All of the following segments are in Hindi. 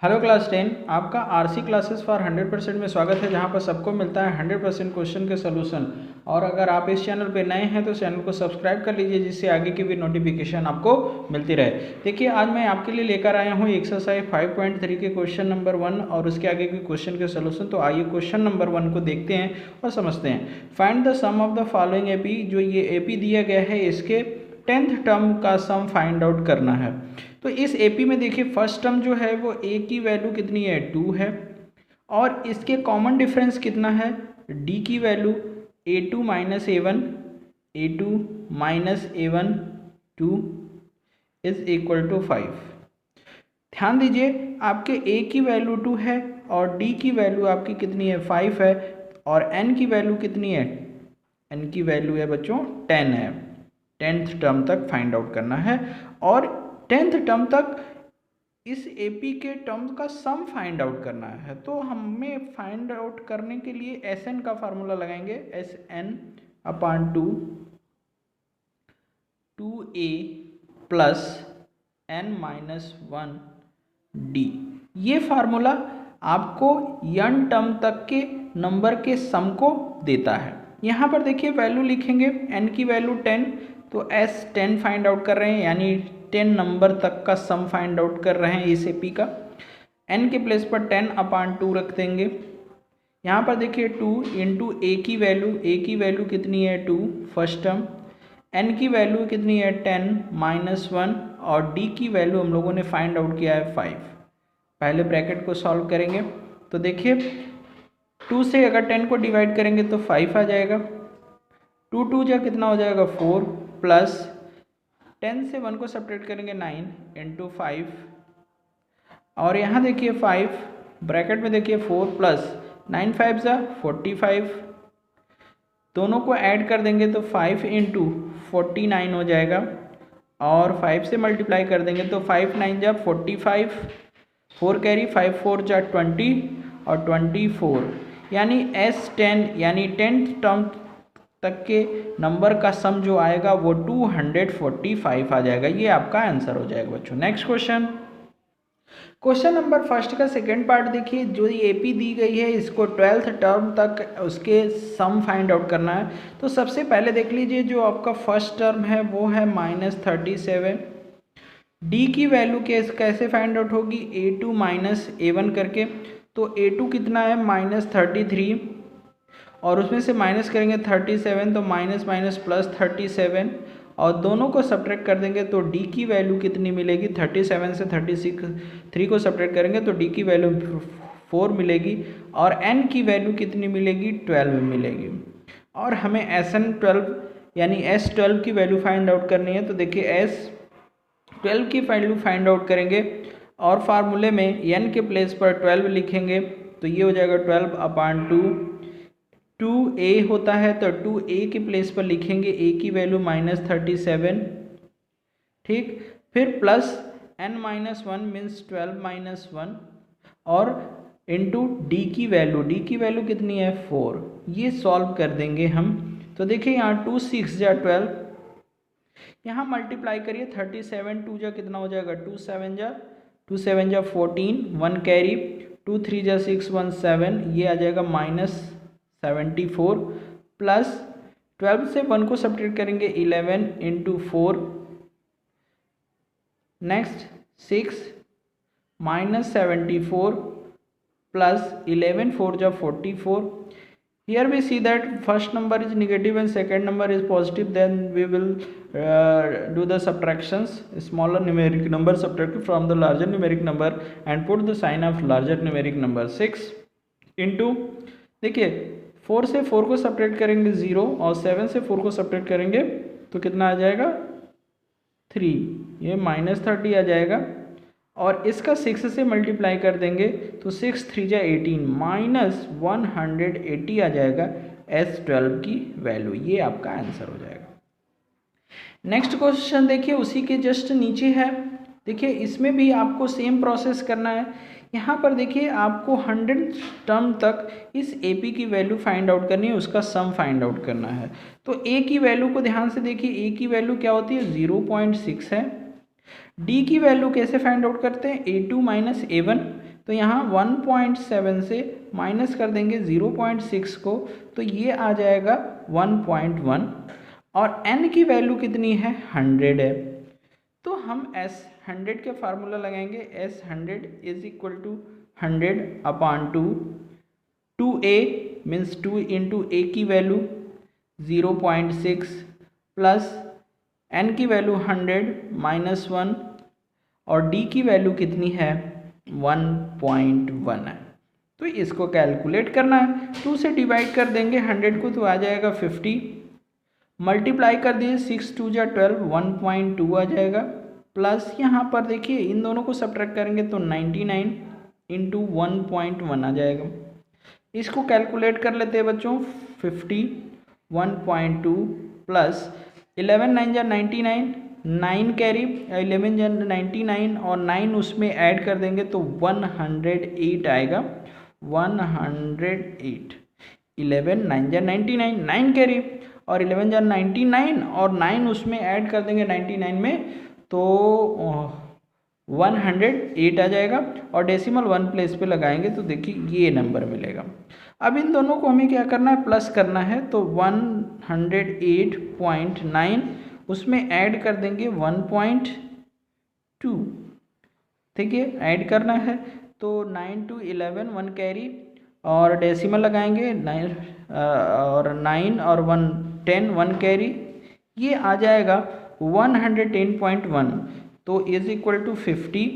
हेलो क्लास 10, आपका आरसी क्लासेस फॉर 100% में स्वागत है, जहां पर सबको मिलता है 100% क्वेश्चन के सलूशन। और अगर आप इस चैनल पे नए हैं तो चैनल को सब्सक्राइब कर लीजिए, जिससे आगे की भी नोटिफिकेशन आपको मिलती रहे। देखिए, आज मैं आपके लिए लेकर आया हूं एक्सरसाइज 5.3 के क्वेश्चन नंबर 1 और उसके आगे के क्वेश्चन के सलूशन। तो आइए क्वेश्चन नंबर 1 को देखते हैं और समझते हैं। Find the sum of the following AP. जो ये एपी दिया गया है, इसके 10th टर्म का सम फाइंड आउट करना है। तो इस एपी में देखिए, फर्स्ट टर्म जो है वो ए की वैल्यू कितनी है, 2 है। और इसके कॉमन डिफरेंस कितना है, डी की value a2 minus a1, a2 minus a1 2 is equal to 5। ध्यान दीजिए, आपके a की वैल्यू 2 है और d की वैल्यू आपकी कितनी है, 5 है। और n की वैल्यू कितनी है, n की वैल्यू है बच्चों 10 है। 10th टर्म तक फाइंड आउट करना है और 10th टर्म तक इस एपी के टर्म्स का सम फाइंड आउट करना है। तो हमें फाइंड आउट करने के लिए एस एन का फार्मूला लगाएंगे, एस एन अपान 2a plus n minus 1 D. ये फार्मूला आपको n टर्म तक के नंबर के सम को देता है। यहाँ पर देखिए वैल्यू लिखेंगे, n की वैल्यू 10, तो s 10 फाइंड आउट कर रहे हैं, यानी 10 नंबर तक का सम फाइंड आउट कर रहे हैं इस एपी का। n के प्लेस पर 10 अपान 2 रख देंगे। यहाँ पर देखिए 2 इंटू ए की वैल्यू कितनी है, 2 फर्स्ट टर्म। n की वैल्यू कितनी है, 10 माइनस 1। और d की वैल्यू हम लोगों ने फाइंड आउट किया है 5। पहले ब्रैकेट को सॉल्व करेंगे तो देखिए 2 से अगर 10 को डिवाइड करेंगे तो 5 आ जाएगा। 2 2 जा कितना हो जाएगा, 4 प्लस 10 से 1 को सब्ट्रैक्ट करेंगे 9 इंटू 5। और यहाँ देखिए 5 ब्रैकेट में देखिए 4 प्लस 9 5 जा 45। दोनों को ऐड कर देंगे तो 5 इंटू 49 हो जाएगा। और 5 से मल्टीप्लाई कर देंगे तो 5 9 जा 45, 4 कैरी 5 4 जा 20 और 24, यानी S10 यानी 10th टर्म तक के नंबर का सम जो आएगा वो 245 आ जाएगा। ये आपका आंसर हो जाएगा बच्चों। नेक्स्ट क्वेश्चन नंबर फर्स्ट का सेकेंड पार्ट देखिए। जो ये एपी दी गई है, इसको 12th टर्म तक उसके सम फाइंड आउट करना है। तो सबसे पहले देख लीजिए, जो आपका फर्स्ट टर्म है वो है -37। डी की वैल्यू कैसे फाइंड आउट होगी, a2 माइनस a1 करके। तो a2 कितना है, -33, और उसमें से माइनस करेंगे 37, तो माइनस माइनस प्लस 37, और दोनों को सब्ट्रैक्ट कर देंगे तो d की वैल्यू कितनी मिलेगी, 37 से 3 को सब्ट्रैक्ट करेंगे तो d की वैल्यू 4 मिलेगी। और n की वैल्यू कितनी मिलेगी, 12 मिलेगी। और हमें SN12 यानी S12 की वैल्यू फाइंड आउट करनी है। तो देखिए S12 की वैल्यू फाइंड आउट करेंगे और फार्मूले में n के प्लेस पर 12 लिखेंगे, तो ये हो जाएगा 12 अपान 2a होता है, तो 2a के प्लेस पर लिखेंगे a की वैल्यू -37, ठीक। फिर plus n minus 1 means 12 minus 1, और इंटू d की वैल्यू कितनी है, 4। ये सॉल्व कर देंगे हम। तो देखिए यहाँ 2 6 जा 12, यहाँ मल्टीप्लाई करिए 37, 2 जा कितना हो जाएगा, 2 7 जा 14, 1 कैरी, 2 3 जा 6 1 7, ये आ जाएगा -74, प्लस 12 से 1 को सब्ट्रैक्ट करेंगे 11 इंटू 4, नेक्स्ट 6 -74 प्लस 11 4 जा 44। Here we see that first number is negative and second number is positive, then we will do the subtractions. Smaller numeric number subtracted from the larger numeric number and put the sign of larger numeric number। 6 into, देखिए 4 से 4 को सब्ट्रैक्ट करेंगे 0, और 7 से 4 को सब्ट्रैक्ट करेंगे तो कितना आ जाएगा, 3, ये -30 आ जाएगा। और इसका 6 से मल्टीप्लाई कर देंगे तो 6 3 जा 18, -180 आ जाएगा S12 की वैल्यू। ये आपका आंसर हो जाएगा। नेक्स्ट क्वेश्चन देखिए, उसी के जस्ट नीचे है। देखिए इसमें भी आपको सेम प्रोसेस करना है। यहाँ पर देखिए आपको 100 टर्म तक इस एपी की वैल्यू फाइंड आउट करनी है, उसका सम फाइंड आउट करना है। तो ए की वैल्यू को ध्यान से देखिए, ए की वैल्यू क्या होती है, 0.6 है। डी की वैल्यू कैसे फाइंड आउट करते हैं, A2 माइनस A1, तो यहाँ 1.7 से माइनस कर देंगे 0.6 को, तो ये आ जाएगा 1.1, और n की वैल्यू कितनी है, 100 है। तो हम S100 के फार्मूला लगाएंगे, S100 is equal to 100/2, 2a means 2 into a की वैल्यू 0.6 प्लस n की वैल्यू 100 माइनस 1, और d की वैल्यू कितनी है, 1.1 है। तो इसको कैलकुलेट करना है, 2 से डिवाइड कर देंगे 100 को, तो आ जाएगा 50, मल्टीप्लाई कर दिए 6 2 जा 12, 1.2 आ जाएगा, प्लस यहाँ पर देखिए इन दोनों को सब्ट्रैक्ट करेंगे तो 99 इंटू 1.1 आ जाएगा। इसको कैलकुलेट कर लेते हैं बच्चों, 50 1.2 प्लस 11 9 जा 99, 9 कैरी, 11 जा 99 और 9 उसमें ऐड कर देंगे तो 108 आएगा, 108, 11 9 जा 99, 9 कैरी और 11 जा 99 और 9 उसमें ऐड कर देंगे 99 में, तो 108 आ जाएगा, और डेसिमल 1 प्लेस पे लगाएंगे तो देखिए ये नंबर मिलेगा। अब इन दोनों को हमें क्या करना है, प्लस करना है, तो 108.9 उसमें ऐड कर देंगे 1.2, ठीक है, ऐड करना है, तो 9 to 11 1 कैरी और डेसिमल लगाएंगे 9 और 9 और 1 10 1 कैरी, ये आ जाएगा 110.1, तो is equal to 50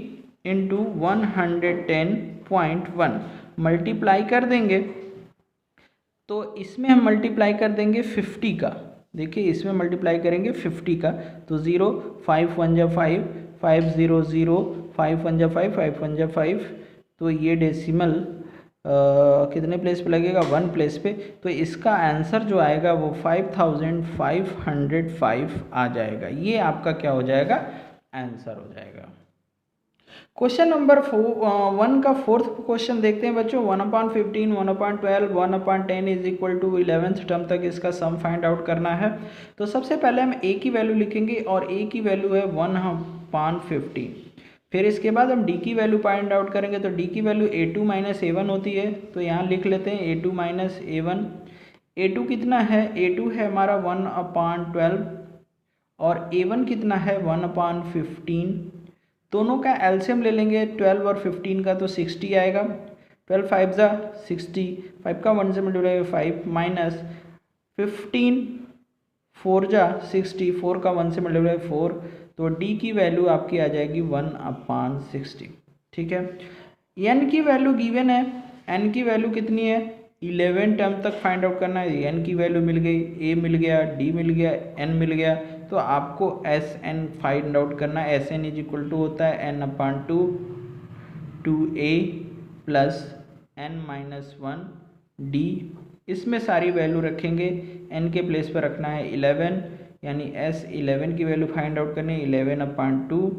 into 110.1 multiply कर देंगे, तो इसमें हम मल्टीप्लाई कर देंगे 50 का, देखिए इसमें मल्टीप्लाई करेंगे 50 का, तो 0 5 1 जा 5 5 0 0 5 1 जा 5 5 1 जा 5, तो ये डेसिमल कितने प्लेस पे लगेगा, 1 प्लेस पे, तो इसका आंसर जो आएगा वो 5505 आ जाएगा। ये आपका क्या हो जाएगा, आंसर हो जाएगा। क्वेश्चन नंबर 1 का फोर्थ क्वेश्चन देखते हैं बच्चों, 1/15 1/12 1/10 is equal to 11th term तक इसका सम फाइंड आउट करना है। तो सबसे पहले हम a की वैल्यू लिखेंगे और a की वैल्यू है 1/15, फिर इसके बाद हम d की वैल्यू फाइंड आउट करेंगे, तो d की वैल्यू a2 माइनस a1 होती है, तो यहाँ लिख लेते हैं a2 माइनस a1, a2 कितना है, a2 है हमारा 1/12 और a1 कितना है 1/15, दोनों का एलसीएम ले लेंगे 12 और 15 का, तो 60 आएगा, 12 5 जा 60, 5 का 1 से मल्टीप्लाई 5 माइनस 15 4 जा 60, 4 का 1 से मल्टीप्लाई 4, तो d की वैल्यू आपकी आ जाएगी 1/60, ठीक है। n की वैल्यू गिवन है, n की वैल्यू कितनी है, 11 टर्म तक फाइंड आउट करना है, n की वैल्यू मिल गई, a मिल गया, d मिल गया, n मिल गया, तो आपको Sn फाइंड आउट करना है। Sn इज इक्वल टू होता है n/2 2a plus n minus 1 d, इसमें सारी वैल्यू रखेंगे, n के प्लेस पर रखना है 11, यानी S11 की वैल्यू फाइंड आउट करनी है 11/2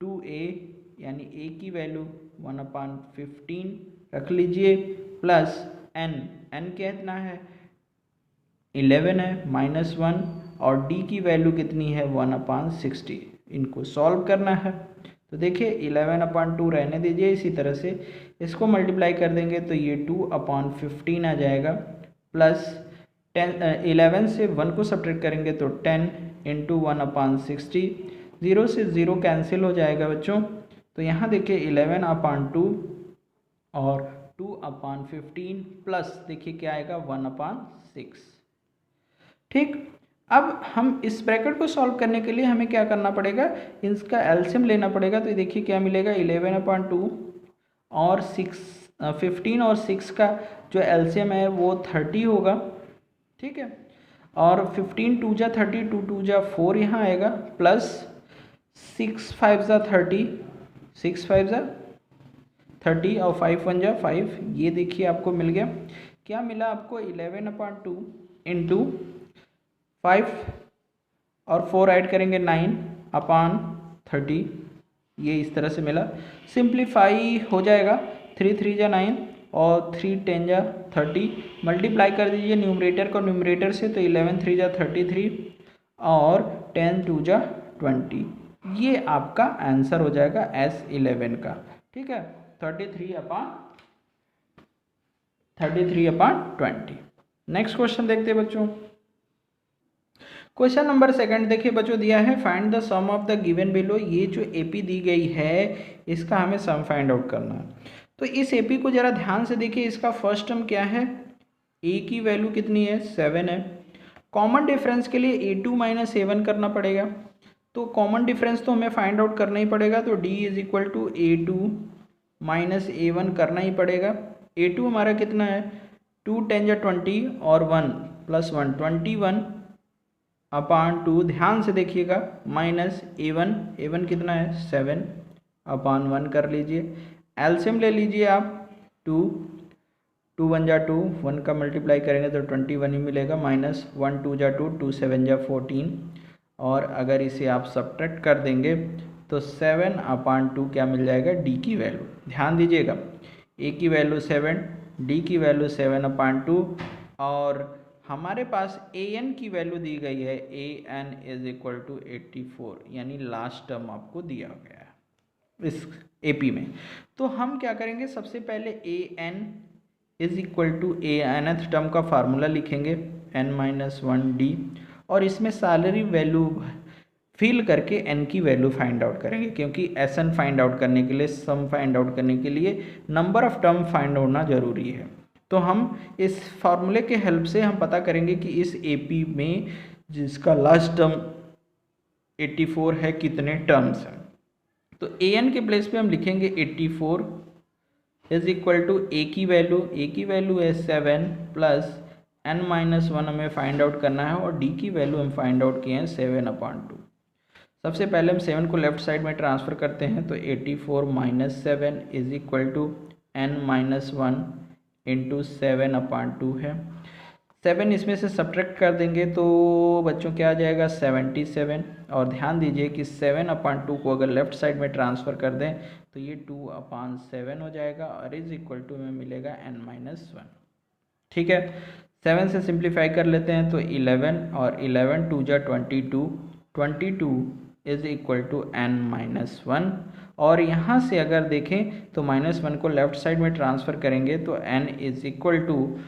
2a, यानी a की वैल्यू 1/15 रख लीजिए, प्लस n कितना है 11 है माइनस 1, और d की वैल्यू कितनी है 1/60, इनको सॉल्व करना है। तो देखिए 11/2 रहने दीजिए, इसी तरह से इसको मल्टीप्लाई कर देंगे तो ये 2/15 आ जाएगा, प्लस 11 से 1 को सब्ट्रैक्ट करेंगे तो 10 इंटू 1/60, 0 से 0 कैंसिल हो जाएगा बच्चों, तो यहाँ देखिए 11/2 और 2/15 प्लस देखिए क्या आएगा 1/6, ठीक। अब हम इस ब्रैकेट को सॉल्व करने के लिए हमें क्या करना पड़ेगा, इसका एलसीएम लेना पड़ेगा, तो देखिए क्या मिलेगा 11/2 और 15 और 6 का जो एलसीएम है वो 30 होगा, ठीक है, और 15 2 जा 30 2 2 जा 4 यहाँ आएगा, प्लस 6 5 जा 30 6 5 जा 30 और 5 1 जा 5, ये देखिए आपको मिल गया, क्या मिला आपको 11/2 इंटू 5 और 4 ऐड करेंगे 9/30, ये इस तरह से मिला, सिंप्लीफाई हो जाएगा, 3 3 जा 9 और 3 10 जा 30, मल्टीप्लाई कर दीजिए न्यूमरेटर को न्यूमरेटर से, तो 11 3 जा 33 और 10 2 जा 20, ये आपका आंसर हो जाएगा S11 का। ठीक है, 33/20। नेक्स्ट क्वेश्चन देखते हैं बच्चों। क्वेश्चन नंबर सेकंड देखिए बच्चों, दिया है find the sum of the given below. ये जो एपी दी गई है इसका हमें सम फाइंड आउट करना है। तो इस एपी को जरा ध्यान से देखिए, इसका फर्स्ट टर्म क्या है, ए की वैल्यू कितनी है 7 है। कॉमन डिफरेंस के लिए A2 माइनस A1 करना पड़ेगा, तो कॉमन डिफरेंस तो हमें फाइंड आउट करना ही पड़ेगा, तो D is equal to A2 minus A1 करना ही पड़ेगा। A2 हमारा कितना है 2 10 या 20 और 1 प्लस 1 21/2, ध्यान से देखिएगा, माइनस A1 कितना है 7/1 कर लीजिए। एलसीएम ले लीजिए आप 2 1 जा 2, 1 का मल्टीप्लाई करेंगे तो 21 ही मिलेगा, माइनस 1 2 जा 2, 2 7 जा 14, और अगर इसे आप सब्ट्रैक्ट कर देंगे तो 7/2 क्या मिल जाएगा, डी की वैल्यू। ध्यान दीजिएगा, ए की वैल्यू 7, डी की वैल्यू 7/2, और हमारे पास ए एन की वैल्यू दी गई है, ए एन इज इक्वल टू 84, यानी लास्ट टर्म आपको दिया गया है इस एपी में। तो हम क्या करेंगे, सबसे पहले a n is equal to a nth term का फार्मूला लिखेंगे n-1d, और इसमें सैलरी वैल्यू फिल करके एन की वैल्यू फाइंड आउट करेंगे, क्योंकि एस एन फाइंड आउट करने के लिए, सम फाइंड आउट करने के लिए नंबर ऑफ टर्म फाइंड होना जरूरी है। तो हम इस फार्मूले के हेल्प से हम पता करेंगे कि इस एपी में जिसका लास्ट टर्म 84 है कितने टर्म्स हैं। तो ए एन के प्लेस पे हम लिखेंगे 84 इज इक्वल टू ए की वैल्यू है 7 प्लस n-1 हमें फाइंड आउट करना है, और डी की वैल्यू हम फाइंड आउट किए हैं 7/2। सबसे पहले हम 7 को लेफ्ट साइड में ट्रांसफ़र करते हैं, तो 84 minus 7 is equal to n-1 into 7/2 है। 7 इसमें से सब्ट्रैक्ट कर देंगे तो बच्चों क्या आ जाएगा 77, और ध्यान दीजिए कि 7/2 को अगर लेफ्ट साइड में ट्रांसफ़र कर दें तो ये 2/7 हो जाएगा, और इज इक्वल टू में मिलेगा n-1। ठीक है, 7 से सिंप्लीफाई कर लेते हैं तो 11, और 11 2 जा 22 इज इक्वल टू n-1, और यहाँ से अगर देखें तो -1 को लेफ्ट साइड में ट्रांसफ़र करेंगे तो n is equal to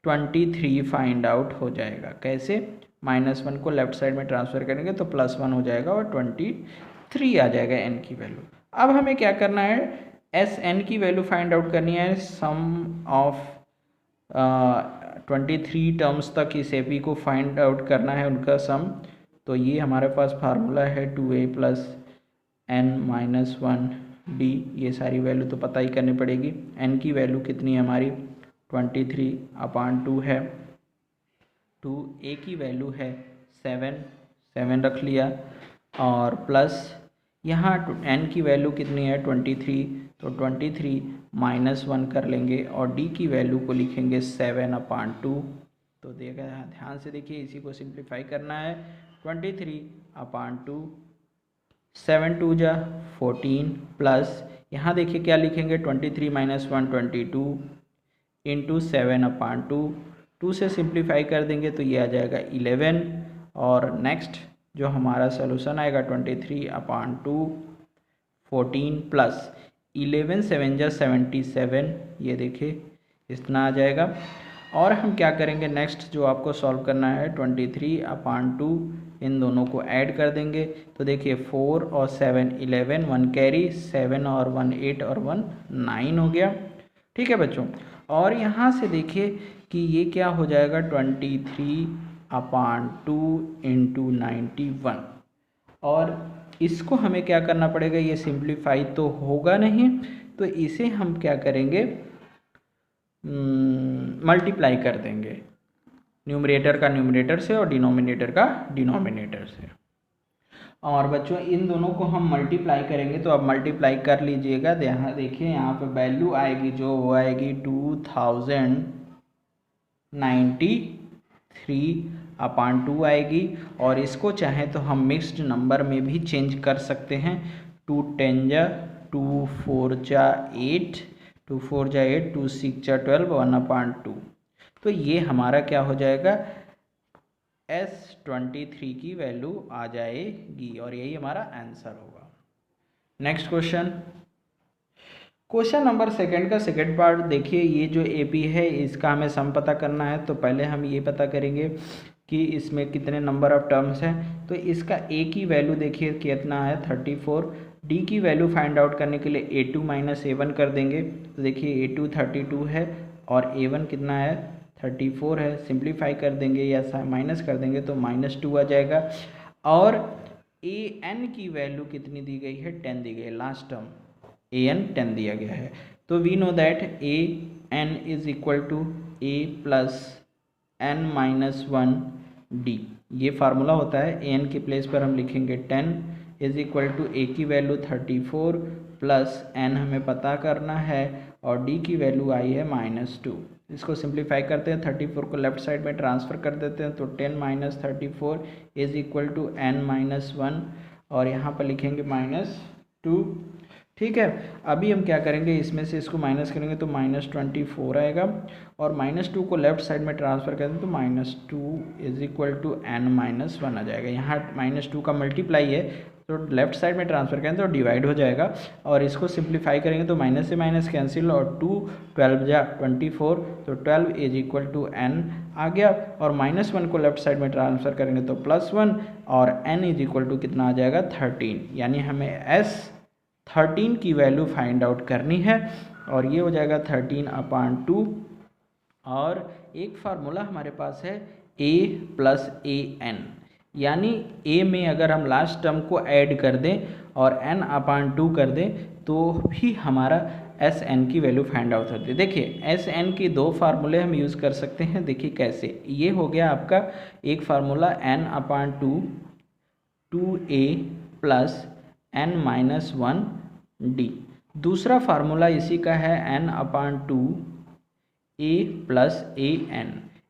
23 find out हो जाएगा। कैसे, -1 को लेफ्ट साइड में ट्रांसफ़र करेंगे तो +1 हो जाएगा और 23 आ जाएगा n की वैल्यू। अब हमें क्या करना है, एस एन की वैल्यू फाइंड आउट करनी है, सम ऑफ 23 टर्म्स तक इस एपी को फाइंड आउट करना है उनका सम। तो ये हमारे पास फार्मूला है 2a प्लस n-1d, ये सारी वैल्यू तो पता ही करनी पड़ेगी। n की वैल्यू कितनी है हमारी 23/2 है, 2a की वैल्यू है 7 रख लिया, और प्लस यहाँ n की वैल्यू कितनी है 23, तो 23 -1 कर लेंगे, और d की वैल्यू को लिखेंगे 7/2। तो देखा, ध्यान से देखिए, इसी को सिंप्लीफाई करना है, 23/2, 7 2 जा 14, प्लस यहाँ देखिए क्या लिखेंगे 23 - 1 22 इंटू 7/2, 2 से सिंप्लीफाई कर देंगे तो ये आ जाएगा 11, और नेक्स्ट जो हमारा सोल्यूशन आएगा 23/2 14 प्लस 11 7 जा 77, ये देखिए इतना आ जाएगा। और हम क्या करेंगे, नेक्स्ट जो आपको सॉल्व करना है 23/2, इन दोनों को ऐड कर देंगे तो देखिए 4 और 7 11, 1 कैरी, 7 और 1 8 और 1 9 हो गया। ठीक है बच्चों, और यहाँ से देखिए कि ये क्या हो जाएगा 23/2 इंटू 91, और इसको हमें क्या करना पड़ेगा, ये सिंप्लीफाई तो होगा नहीं, तो इसे हम क्या करेंगे मल्टीप्लाई कर देंगे, न्यूमरेटर का न्यूमरेटर से और डिनोमिनेटर का डिनोमिनेटर से। और बच्चों इन दोनों को हम मल्टीप्लाई करेंगे, तो अब मल्टीप्लाई कर लीजिएगा। यहाँ देखिए, यहाँ पे वैल्यू आएगी जो वो आएगी 2093/2 आएगी, और इसको चाहें तो हम मिक्स्ड नंबर में भी चेंज कर सकते हैं। 2 10 जा 2 4 जा 8, 2 4 जा 8, 2 6 जा 12, 1/2। तो ये हमारा क्या हो जाएगा S23 की वैल्यू आ जाएगी और यही हमारा आंसर होगा। नेक्स्ट क्वेश्चन नंबर सेकंड का सेकंड पार्ट देखिए। ये जो AP है इसका हमें सम पता करना है, तो पहले हम ये पता करेंगे कि इसमें कितने नंबर ऑफ टर्म्स हैं। तो इसका A की वैल्यू देखिए कितना है 34। D की वैल्यू फाइंड आउट करने के लिए A2 माइनस A1 कर देंगे। तो देखिए A2 32 है और A1 कितना है 34 है। सिंप्लीफाई कर देंगे या माइनस कर देंगे तो -2 आ जाएगा। और AN की वैल्यू कितनी दी गई है 10 दी गई है, लास्ट टर्म AN 10 दिया गया है। तो we know that AN is equal to A plus N minus 1 D। ये फार्मूला होता है। AN के प्लेस पर हम लिखेंगे 10 इज इक्वल टू A की वैल्यू 34 प्लस N हमें पता करना है और D की वैल्यू आई है -2। इसको सिंप्लीफाई करते हैं, 34 को लेफ्ट साइड में ट्रांसफ़र कर देते हैं तो 10 minus 34 is equal to N minus 1 और यहाँ पर लिखेंगे -2। ठीक है, अभी हम क्या करेंगे, इसमें से इसको माइनस करेंगे तो -24 आएगा और -2 को लेफ्ट साइड में ट्रांसफ़र करें तो -2 is equal to N minus 1 आ जाएगा। यहाँ -2 का मल्टीप्लाई है तो लेफ्ट साइड में ट्रांसफ़र करें तो डिवाइड हो जाएगा और इसको सिंप्लीफाई करेंगे तो माइनस से माइनस कैंसिल और 2 12 जा 24 तो 12 इज इक्वल टू N आ गया और -1 को लेफ्ट साइड में ट्रांसफ़र करेंगे तो +1 और N इज इक्वल टू कितना आ जाएगा 13। यानी हमें S13 की वैल्यू फाइंड आउट करनी है और ये हो जाएगा 13/2। और एक फार्मूला हमारे पास है A प्लस AN, यानी A में अगर हम लास्ट टर्म को ऐड कर दें और N/2 कर दें तो भी हमारा SN की वैल्यू फाइंड आउट होती है। देखिए SN के दो फार्मूले हम यूज़ कर सकते हैं। देखिए कैसे, ये हो गया आपका एक formula N/2 2A plus N minus 1 D। दूसरा फार्मूला इसी का है N/2 A प्लस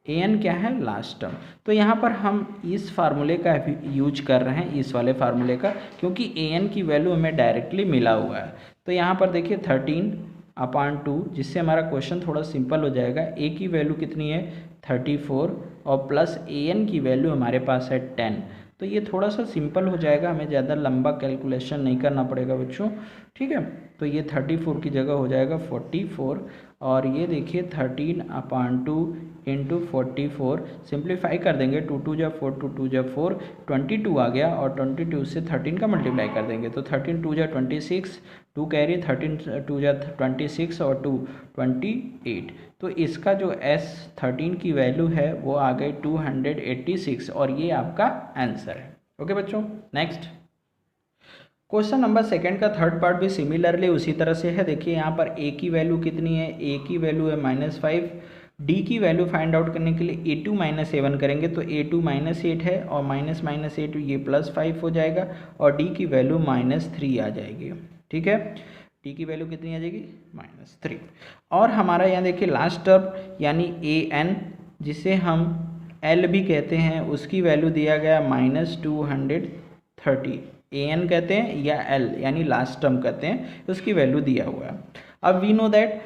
AN क्या है लास्ट टर्म। तो यहाँ पर हम इस फार्मूले का यूज कर रहे हैं, इस वाले फार्मूले का, क्योंकि AN की वैल्यू हमें डायरेक्टली मिला हुआ है। तो यहाँ पर देखिए 13/2, जिससे हमारा क्वेश्चन थोड़ा सिंपल हो जाएगा। A की वैल्यू कितनी है 34 और प्लस AN की वैल्यू हमारे पास है 10। तो ये थोड़ा सा सिंपल हो जाएगा, हमें ज़्यादा लंबा कैलकुलेशन नहीं करना पड़ेगा बच्चों। ठीक है, तो ये 34 की जगह हो जाएगा 44 और ये देखिए 13/2 इंटू 44 सिंप्लीफाई कर देंगे, 2 2 जा 4 2 2 जा 4 22 आ गया और 22 से 13 का मल्टीप्लाई कर देंगे तो 13 2 जा 26 2 कैरी 13 2 जा 26 और 2 28। तो इसका जो S13 की वैल्यू है वो आ गई 286 और ये आपका आंसर है। ओके बच्चों, नेक्स्ट क्वेश्चन नंबर सेकंड का थर्ड पार्ट भी सिमिलरली उसी तरह से है। देखिए यहाँ पर A की वैल्यू कितनी है, A की वैल्यू है -5। D की वैल्यू फाइंड आउट करने के लिए A2 माइनस A1 करेंगे तो A2 -8 है और -8 ये +5 हो जाएगा और D की वैल्यू -3 आ जाएगी। ठीक है, D की वैल्यू कितनी आ जाएगी -3। और हमारा यहाँ देखिए लास्ट टर्म यानी AN, जिसे हम L भी कहते हैं, उसकी वैल्यू दिया गया -230। AN कहते हैं या L यानी लास्ट टर्म कहते हैं, उसकी वैल्यू दिया हुआ है। अब वी नो दैट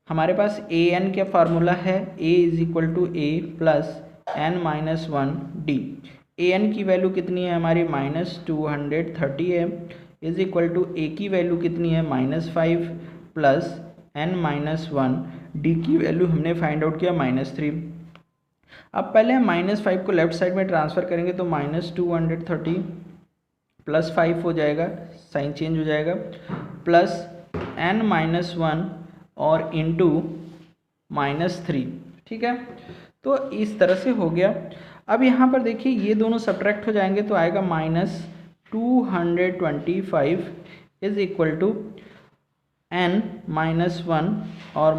हमारे पास AN क्या फार्मूला है, A is equal to A plus N minus 1 D। AN की वैल्यू कितनी है हमारी -230 है, इज इक्वल टू A की वैल्यू कितनी है -5 प्लस N माइनस 1, D की वैल्यू हमने फाइंड आउट किया -3। अब पहले हम -5 को लेफ्ट साइड में ट्रांसफ़र करेंगे तो -230 प्लस 5 हो जाएगा, साइन चेंज हो जाएगा, प्लस N माइनस 1 और इंटू -3। ठीक है, तो इस तरह से हो गया। अब यहाँ पर देखिए ये दोनों सब्ट्रैक्ट हो जाएंगे तो आएगा -225 is equal to N minus 1 और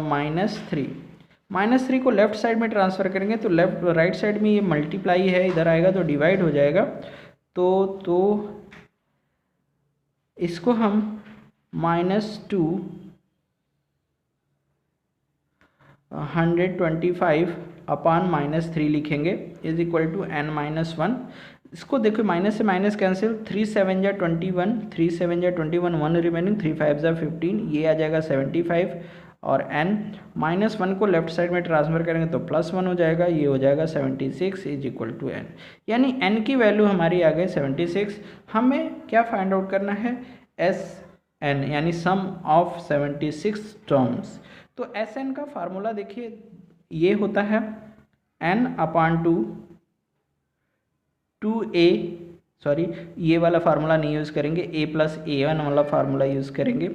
-3 को लेफ्ट साइड में ट्रांसफ़र करेंगे तो राइट साइड में ये मल्टीप्लाई है, इधर आएगा तो डिवाइड हो जाएगा। तो इसको हम -225 अपान -3 लिखेंगे is equal to N minus 1। इसको देखो माइनस से माइनस कैंसिल, 3 7 जा 21, 3 7 जा 21, 1 रिमेनिंग, 3 5 जा 15, ये आ जाएगा 75 और n -1 को लेफ्ट साइड में ट्रांसफर करेंगे तो +1 हो जाएगा, ये हो जाएगा 76 इज इक्वल टू n। यानी n की वैल्यू हमारी आ गई 76। हमें क्या फाइंड आउट करना है, Sn यानी सम ऑफ 76 टर्म्स। तो Sn का फार्मूला देखिए ये होता है n/2 सॉरी ये वाला फार्मूला नहीं यूज़ करेंगे, a+a1 वाला फार्मूला यूज़ करेंगे।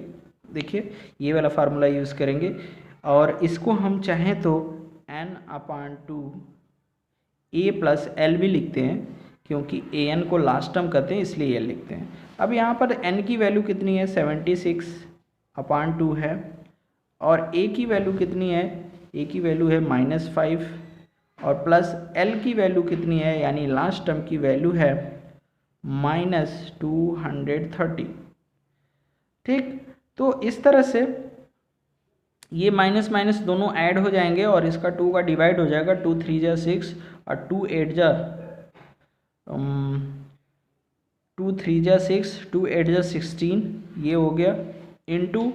देखिए ये वाला फार्मूला यूज़ करेंगे और इसको हम चाहें तो n/2 a+l भी लिखते हैं, क्योंकि an को लास्ट टर्म करते हैं इसलिए l लिखते हैं। अब यहाँ पर n की वैल्यू कितनी है, 76/2 है, और a की वैल्यू कितनी है, a की वैल्यू है -5, और प्लस l की वैल्यू कितनी है, यानी लास्ट टर्म की वैल्यू है -230। ठीक, तो इस तरह से ये माइनस माइनस दोनों ऐड हो जाएंगे और इसका 2 का डिवाइड हो जाएगा, 2 3 जा 6 और 2 8 जा 16, ये हो गया, इनटू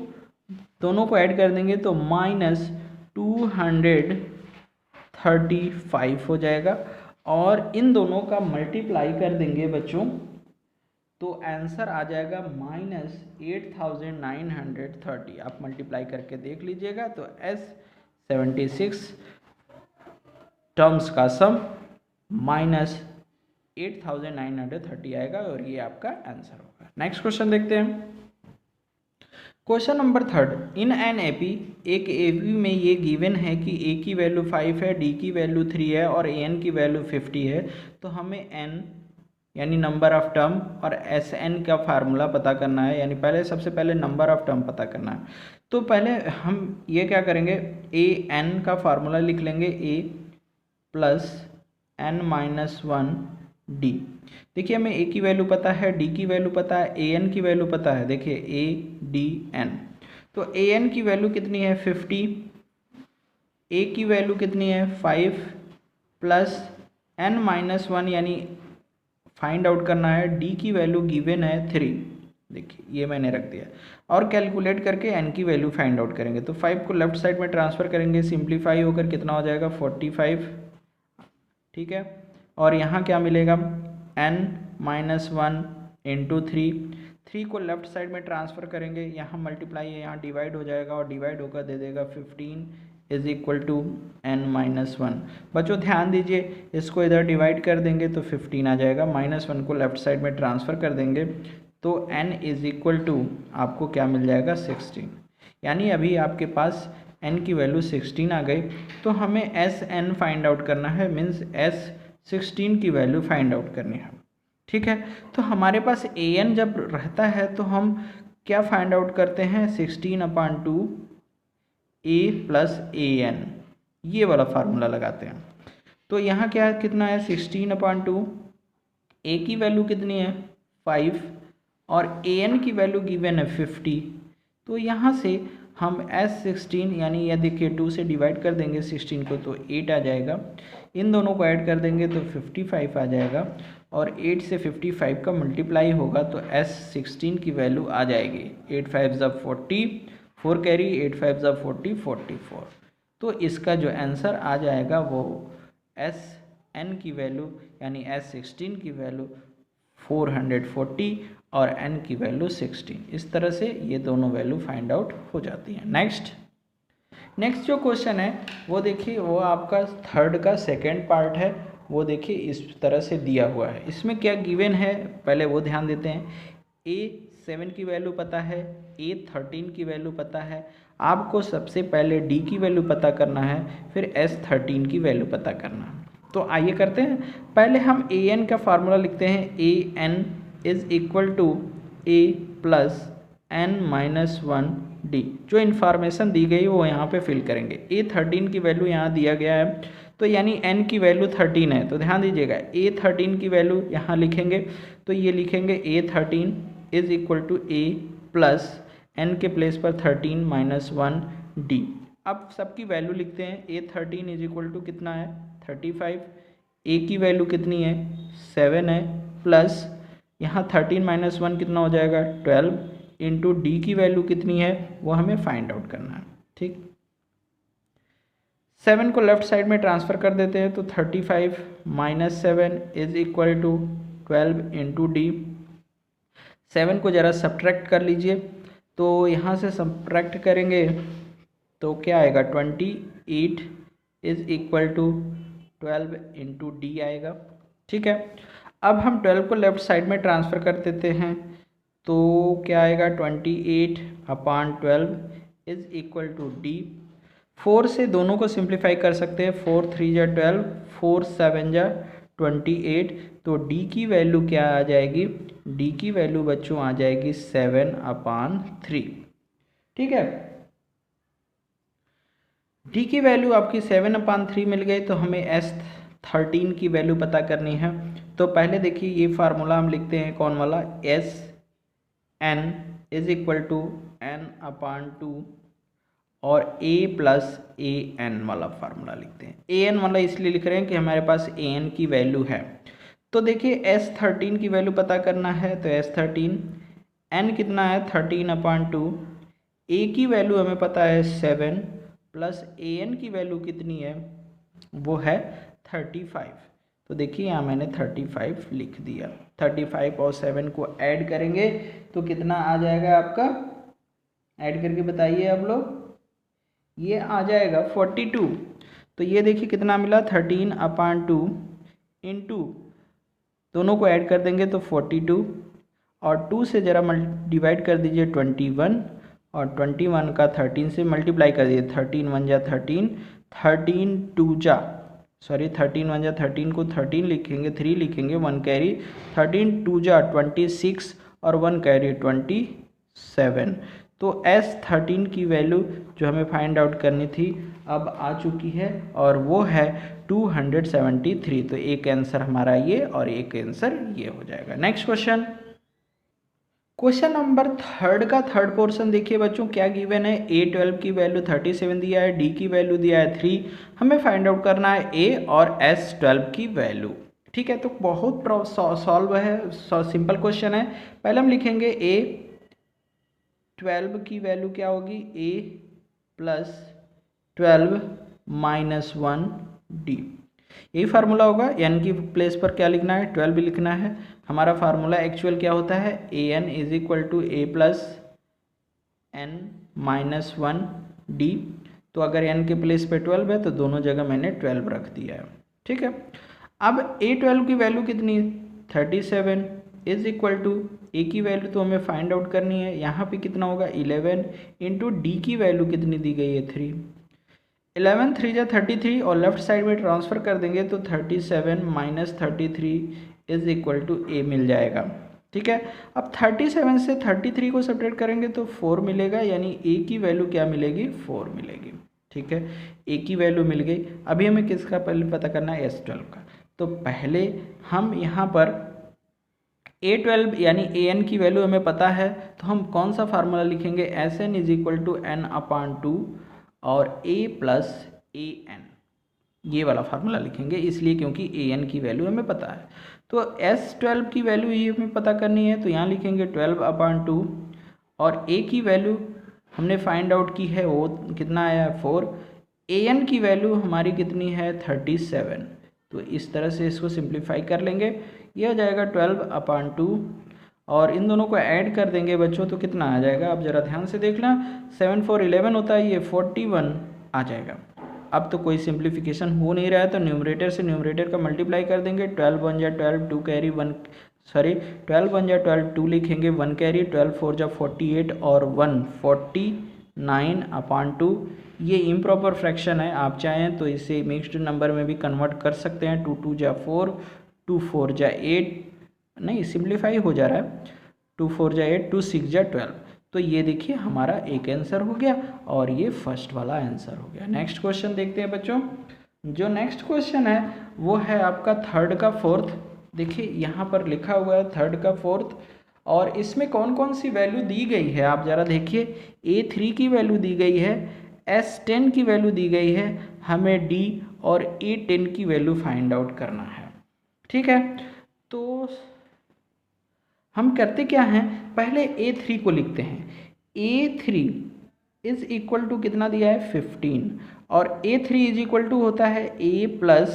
दोनों को ऐड कर देंगे तो -235 हो जाएगा, और इन दोनों का मल्टीप्लाई कर देंगे बच्चों तो आंसर आ जाएगा -8930। आप मल्टीप्लाई करके देख लीजिएगा तो S76 टर्म्स का सम -8930 आएगा और ये आपका आंसर होगा। नेक्स्ट क्वेश्चन देखते हैं। Question number 3, in an AP, एक एपी में ये गिवन है कि ए की वैल्यू 5 है, डी की वैल्यू 3 है और एन की वैल्यू 50 है। तो हमें एन यानी नंबर ऑफ टर्म और एस एन का फार्मूला पता करना है, यानी सबसे पहले नंबर ऑफ टर्म पता करना है। तो पहले हम ये क्या करेंगे, ए एन का फार्मूला लिख लेंगे, ए प्लस n-1 डी। देखिए हमें ए की वैल्यू पता है, डी की वैल्यू पता है, ए एन की वैल्यू पता है। देखिए ए डी एन, तो ए एन की वैल्यू कितनी है 50, ए की वैल्यू कितनी है 5 प्लस n-1 यानी फाइंड आउट करना है, डी की वैल्यू गिवन है 3। देखिए ये मैंने रख दिया और कैलकुलेट करके एन की वैल्यू फाइंड आउट करेंगे। तो 5 को लेफ्ट साइड में ट्रांसफ़र करेंगे, सिंप्लीफाई होकर कितना हो जाएगा 45। ठीक है, और यहाँ क्या मिलेगा n-1 इंटू 3 को लेफ्ट साइड में ट्रांसफ़र करेंगे, यहाँ मल्टीप्लाई है, यहाँ डिवाइड हो जाएगा और डिवाइड होकर दे देगा 15 इज इक्वल टू n-1। बच्चों ध्यान दीजिए, इसको इधर डिवाइड कर देंगे तो 15 आ जाएगा, -1 को लेफ्ट साइड में ट्रांसफ़र कर देंगे तो n इज इक्वल टू आपको क्या मिल जाएगा 16। यानी अभी आपके पास n की वैल्यू 16 आ गई। तो हमें एस एन फाइंड आउट करना है, मीन्स S16 की वैल्यू फाइंड आउट करनी है। ठीक है, तो हमारे पास ए एन जब रहता है तो हम क्या फाइंड आउट करते हैं, 16/2 ए प्लस ए एन, ये वाला फार्मूला लगाते हैं। तो यहाँ क्या कितना है 16/2, ए की वैल्यू कितनी है 5 और ए एन की वैल्यू गिवन है 50। तो यहाँ से हम S16 यानी यह देखिए 2 से डिवाइड कर देंगे 16 को तो 8 आ जाएगा, इन दोनों को ऐड कर देंगे तो 55 आ जाएगा, और 8 से 55 का मल्टीप्लाई होगा तो S16 की वैल्यू आ जाएगी 8 5 ज़ा 40, 4 कैरी, 8 5 ज़ा 40, 44। तो इसका जो आंसर आ जाएगा वो SN की वैल्यू यानी S16 की वैल्यू 440 और n की वैल्यू 16। इस तरह से ये दोनों वैल्यू फाइंड आउट हो जाती हैं। नेक्स्ट जो क्वेश्चन है वो देखिए, वो आपका थर्ड का सेकंड पार्ट है। वो देखिए इस तरह से दिया हुआ है, इसमें क्या गिवन है पहले वो ध्यान देते हैं। A7 की वैल्यू पता है, A13 की वैल्यू पता है, आपको सबसे पहले D की वैल्यू पता करना है, फिर S13 की वैल्यू पता करना है। तो आइए करते हैं, पहले हम AN का फार्मूला लिखते हैं, AN is equal to A plus n-1 D. जो इन्फॉर्मेशन दी गई वो यहाँ पे फिल करेंगे। A13 की वैल्यू यहाँ दिया गया है, तो यानी n की वैल्यू 13 है, तो ध्यान दीजिएगा A13 की वैल्यू यहाँ लिखेंगे, तो ये लिखेंगे A13 is equal to A plus n के प्लेस पर 13 - 1 डी। अब सबकी वैल्यू लिखते हैं, A13 इज इक्वल टू कितना है 35, A की वैल्यू कितनी है 7 है, प्लस यहाँ 13 - 1 कितना हो जाएगा 12, इंटू डी की वैल्यू कितनी है वो हमें फाइंड आउट करना है। ठीक। 7 को लेफ्ट साइड में ट्रांसफ़र कर देते हैं तो 35 minus 7 is equal to 12 into D. 7 को ज़रा सब्ट्रैक्ट कर लीजिए, तो यहाँ से सब्ट्रैक्ट करेंगे तो क्या आएगा 28 is equal to 12 into D आएगा। ठीक है, अब हम 12 को लेफ्ट साइड में ट्रांसफ़र कर देते हैं तो क्या आएगा 28 अपान 12 इज इक्वल टू डी। 4 से दोनों को सिंप्लीफाई कर सकते हैं, 4 3 जा 12, 4 7 जा 28, तो डी की वैल्यू क्या आ जाएगी, डी की वैल्यू बच्चों आ जाएगी 7/3। ठीक है, डी की वैल्यू आपकी 7/3 मिल गई, तो हमें S13 की वैल्यू पता करनी है। तो पहले देखिए ये फार्मूला हम लिखते हैं कौन वाला, SN is equal to N/2 और A प्लस AN वाला फार्मूला लिखते हैं। AN वाला इसलिए लिख रहे हैं कि हमारे पास AN की वैल्यू है। तो देखिए S13 की वैल्यू पता करना है, तो S13 N कितना है 13/2, A की वैल्यू हमें पता है 7 प्लस AN की वैल्यू कितनी है, वो है 35। तो देखिए यहाँ मैंने 35 लिख दिया। 35 और 7 को ऐड करेंगे तो कितना आ जाएगा आपका, ऐड करके बताइए आप लोग, ये आ जाएगा 42। तो ये देखिए कितना मिला 13/2 इंटू, दोनों को ऐड कर देंगे तो 42 और 2 से ज़रा डिवाइड कर दीजिए 21 और 21 का 13 से मल्टीप्लाई कर दीजिए, 13 1 जा 13, 13 2 जा 13 1 जा 13 को 13 लिखेंगे, 3 लिखेंगे, 1 कैरी, 13 2 जा 26 और 1 कैरी 27। तो S13 की वैल्यू जो हमें फाइंड आउट करनी थी अब आ चुकी है और वो है 273। तो एक आंसर हमारा ये और एक आंसर ये हो जाएगा। नेक्स्ट क्वेश्चन, क्वेश्चन नंबर 3 का थर्ड पोर्शन देखिए बच्चों, क्या गिवन है, A12 की वैल्यू 37 दिया है, D की वैल्यू दिया है 3, हमें फाइंड आउट करना है A और S12 की वैल्यू। ठीक है, तो बहुत सॉल्व है, सिंपल क्वेश्चन है। पहले हम लिखेंगे A12 की वैल्यू क्या होगी, A प्लस 12 माइनस 1 D, यही फार्मूला होगा। n की प्लेस पर क्या लिखना है, 12 भी लिखना है। हमारा फार्मूला एक्चुअल क्या होता है, an is equal to a plus n minus 1 d। तो अगर n के प्लेस पे 12 है तो दोनों जगह मैंने 12 रख दिया है। ठीक है, अब a12 की वैल्यू कितनी, 37 इज इक्वल टू a की वैल्यू तो हमें फाइंड आउट करनी है, यहाँ पे कितना होगा 11 इंटू डी की वैल्यू कितनी दी गई है 3, 11 3 जा 33 और लेफ्ट साइड में ट्रांसफ़र कर देंगे तो 37 माइनस 33 इज इक्वल टू ए मिल जाएगा। ठीक है, अब 37 से 33 को सब्ट्रैक्ट करेंगे तो 4 मिलेगा, यानी ए की वैल्यू क्या मिलेगी, 4 मिलेगी। ठीक है, ए की वैल्यू मिल गई। अभी हमें किसका पहले पता करना है, S12 का। तो पहले हम यहाँ पर A12 यानी AN की वैल्यू हमें पता है, तो हम कौन सा फार्मूला लिखेंगे, SN is equal to N/2 और A प्लस AN, ये वाला फार्मूला लिखेंगे, इसलिए क्योंकि AN की वैल्यू हमें पता है। तो S12 की वैल्यू ये हमें पता करनी है, तो यहाँ लिखेंगे 12/2 और A की वैल्यू हमने फाइंड आउट की है, वो कितना आया है 4, AN की वैल्यू हमारी कितनी है 37। तो इस तरह से इसको सिंप्लीफाई कर लेंगे, ये हो जाएगा 12/2 और इन दोनों को ऐड कर देंगे बच्चों तो कितना आ जाएगा, आप ज़रा ध्यान से देखना, 7 4 11 होता है, ये 41 आ जाएगा। अब तो कोई सिंप्लीफिकेशन हो नहीं रहा है, तो न्यूमरेटर से न्यूमरेटर का मल्टीप्लाई कर देंगे, 12 1 जा 12, 2 कैरी 1, 12 1 जा 12, 2 लिखेंगे, 1 कैरी, 12 4 जा 48 और 1 49/2। ये इम्प्रॉपर फ्रैक्शन है, आप चाहें तो इसे मिक्स्ड नंबर में भी कन्वर्ट कर सकते हैं, 2 2 जा 4, 2 4 जा 8, नहीं सिंप्लीफाई हो जा रहा है, 2 4 जा 8, 2 6 जा 12। तो ये देखिए हमारा एक आंसर हो गया और ये फर्स्ट वाला आंसर हो गया। नेक्स्ट क्वेश्चन देखते हैं बच्चों, जो नेक्स्ट क्वेश्चन है वो है आपका थर्ड का फोर्थ। देखिए यहाँ पर लिखा हुआ है थर्ड का फोर्थ और इसमें कौन कौन सी वैल्यू दी गई है आप ज़रा देखिए, A3 की वैल्यू दी गई है, S10 की वैल्यू दी गई है, हमें D और A10 की वैल्यू फाइंड आउट करना है। ठीक है, तो हम करते क्या हैं, पहले A3 को लिखते हैं। A3 इज इक्वल टू कितना दिया है 15 और A3 इज इक्वल टू होता है A plus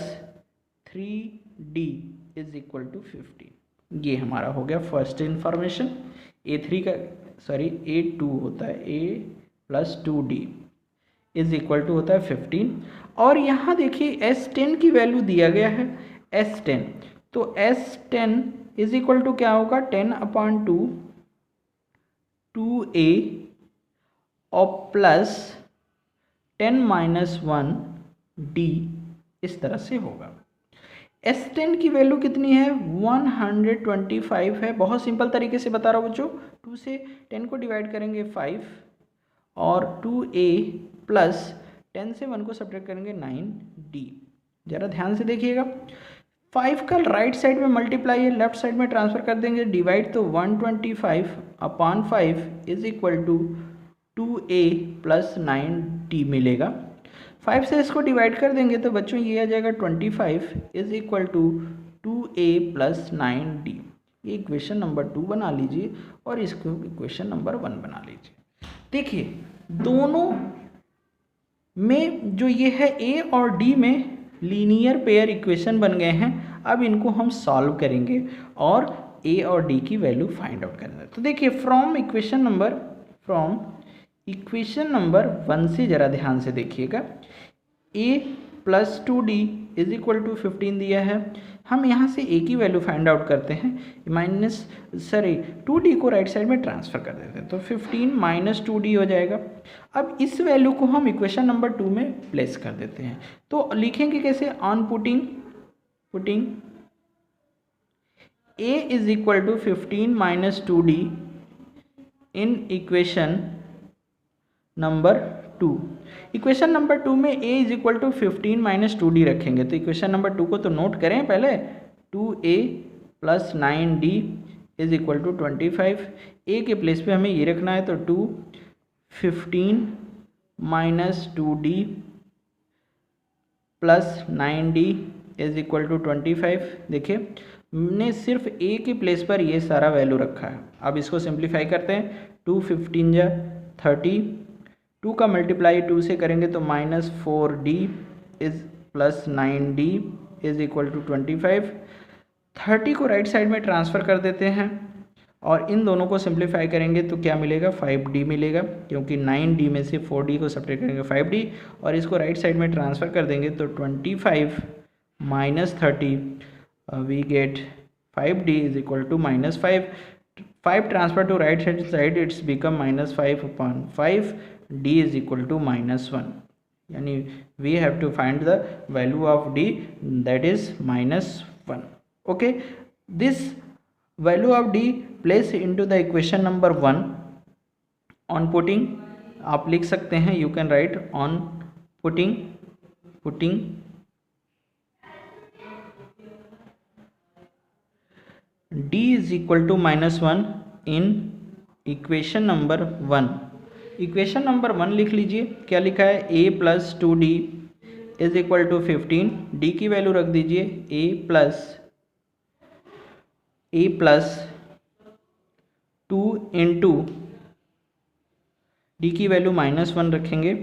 3D is equal to 15। ये हमारा हो गया फर्स्ट इंफॉर्मेशन। A3 का सॉरी A2 होता है A plus 2D is equal to होता है 15। और यहाँ देखिए S10 की वैल्यू दिया गया है S10, तो S10 इज इक्वल टू क्या होगा 10/2 2A और प्लस 10-1D इस तरह से होगा। S10 की वैल्यू कितनी है 125 है। बहुत सिंपल तरीके से बता रहा हूँ बच्चों, 2 से 10 को डिवाइड करेंगे 5 और 2A प्लस 10 से 1 को सब्ट्रैक्ट करेंगे 9D। ज़रा ध्यान से देखिएगा, 5 का राइट साइड में मल्टीप्लाई है, लेफ्ट साइड में ट्रांसफर कर देंगे डिवाइड, तो 125/5 is equal to 2A plus 9D मिलेगा। 5 से इसको डिवाइड कर देंगे तो बच्चों ये आ जाएगा 25 is equal to 2A plus 9D। ये इक्वेशन नंबर 2 बना लीजिए और इसको इक्वेशन नंबर 1 बना लीजिए। देखिए दोनों में जो ये है A और D में लीनियर पेयर इक्वेशन बन गए हैं। अब इनको हम सॉल्व करेंगे और A और D की वैल्यू फाइंड आउट करेंगे। तो देखिए फ्रॉम इक्वेशन नंबर 1 से ज़रा ध्यान से देखिएगा, A plus 2D is equal to 15 दिया है। हम यहाँ से A की वैल्यू फाइंड आउट करते हैं, 2D को राइट साइड में ट्रांसफ़र कर देते हैं, तो 15 - 2D हो जाएगा। अब इस वैल्यू को हम इक्वेशन नंबर 2 में प्लेस कर देते हैं, तो लिखेंगे कैसे, on putting A is equal to 15 - 2D in equation number 2। Equation number 2 में A is equal to 15 - 2D रखेंगे, तो इक्वेशन नंबर 2 को तो नोट करें पहले, 2A plus 9D is equal to 25। A के प्लेस पे हमें ये रखना है, तो 15 - 2D plus 9D is equal to 25। देखिए हमने सिर्फ A के प्लेस पर ये सारा वैल्यू रखा है। अब इसको सिंप्लीफाई करते हैं, 2 15 30, 2 का मल्टीप्लाई 2 से करेंगे तो -4D is plus 9D is equal to 25। 30 को राइट साइड में ट्रांसफ़र कर देते हैं और इन दोनों को सिंप्लीफाई करेंगे तो क्या मिलेगा 5D मिलेगा, क्योंकि 9D में से 4D को सब्ट्रैक्ट करेंगे 5D और इसको राइट साइड में ट्रांसफ़र कर देंगे तो 25 - 30 we get 5D is equal to -5। 5 transfer to right hand side, it's become -5/5, D is equal to -1, यानी we have to find the value of D, that is -1। Okay, this value of D place into the equation number 1 on putting. आप लिख सकते हैं, you can write on putting D is equal to -1 in equation number 1। Equation number 1 लिख लीजिए, क्या लिखा है, A plus 2D is equal to 15। D की वैल्यू रख दीजिए A प्लस 2 इंटू D की वैल्यू -1 रखेंगे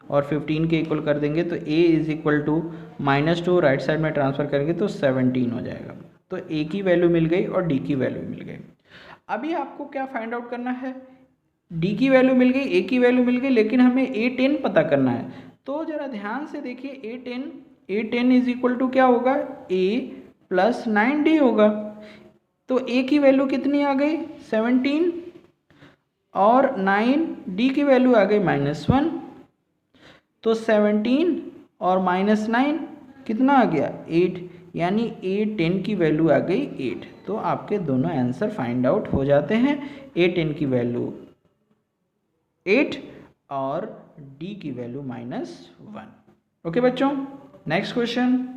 और 15 के इक्वल कर देंगे, तो A is equal to -2 right side में ट्रांसफ़र करेंगे तो 17 हो जाएगा। तो A की वैल्यू मिल गई और D की वैल्यू मिल गई। अभी आपको क्या फाइंड आउट करना है, D की वैल्यू मिल गई, A की वैल्यू मिल गई, लेकिन हमें A10 पता करना है। तो ज़रा ध्यान से देखिए, A10 इज इक्वल टू क्या होगा, A प्लस 9D होगा। तो A की वैल्यू कितनी आ गई 17 और 9D की वैल्यू आ गई -1, तो 17 और -9 कितना आ गया 8, यानी A10 की वैल्यू आ गई 8। तो आपके दोनों आंसर फाइंड आउट हो जाते हैं, A10 की वैल्यू 8 और D की वैल्यू -1। ओके बच्चों, नेक्स्ट क्वेश्चन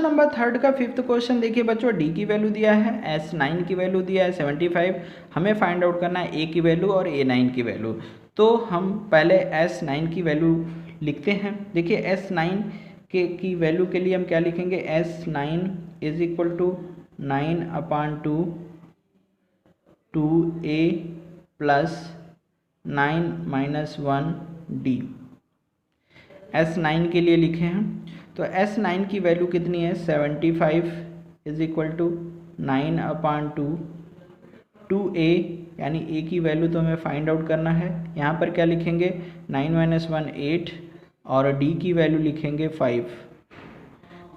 नंबर 3 का 5th क्वेश्चन देखिए बच्चों, D की वैल्यू दिया है, S9 की वैल्यू दिया है 75। हमें फाइंड आउट करना है A की वैल्यू और A9 की वैल्यू। तो हम पहले S9 की वैल्यू लिखते हैं। देखिए S9 की वैल्यू के लिए हम क्या लिखेंगे, S9 is equal to 9/2 2A plus 9 minus 1 D. S9 के लिए लिखे हैं तो S9 की वैल्यू कितनी है 75 इज इक्वल टू 9/2 2a, यानी a की वैल्यू तो हमें फाइंड आउट करना है। यहाँ पर क्या लिखेंगे 9 माइनस 1 8 और d की वैल्यू लिखेंगे 5।